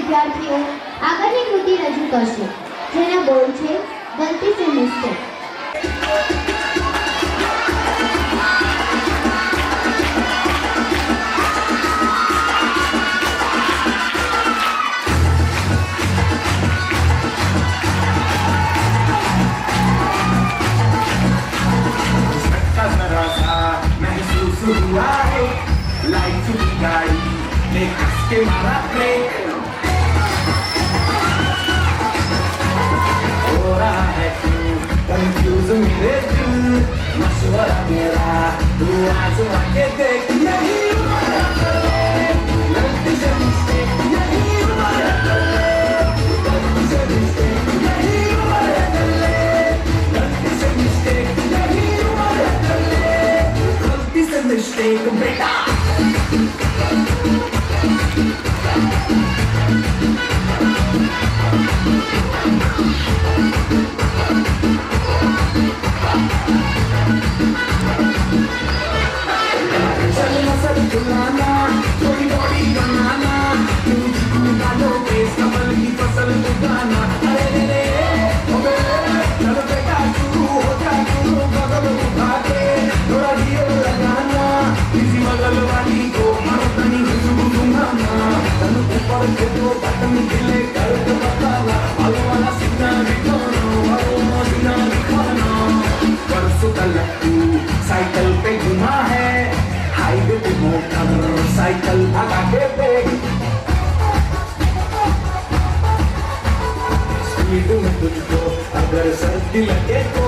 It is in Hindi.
વિદ્યાર્થીઓ આગળની કૃતિ રજૂ કરશે, જેના બોલ છે ગલતી સે મિસ્ટેક. हुआ है लाइफ की गाड़ी में कस के मारा ब्रेक हो रहा है तू कंफ्यूज मेरे दिल मशवरा मेरा तू आजमा के देख यही हमारा गलती से मिस्टेक यही हमारा गलती से मिस्टेक यही हमारा गलती से मिस्टेक यही हमारा गलती से मिस्टेक बेटा चलना सब बुलाना थोड़ी बॉडी बनाना तुझको डालो बेस कमल की फसल उगाना अरे रे चलो बेटा शुरू हो जा शुरू बगल उठा के थोड़ा हीरो लगाना किसी बगल वाली को मारो तनी हुजूम घुमाना तनु ऊपर के दो बटन हिले कर दो बताना आलू वाला सिग्नल दिखाना आलू सिग्नल दिखाना परसों कल तू साइकिल पे घुमा है हाईवे पे मोटर साइकिल भगा के देख स्पीड में तुझको अगर सर्दी लगे तो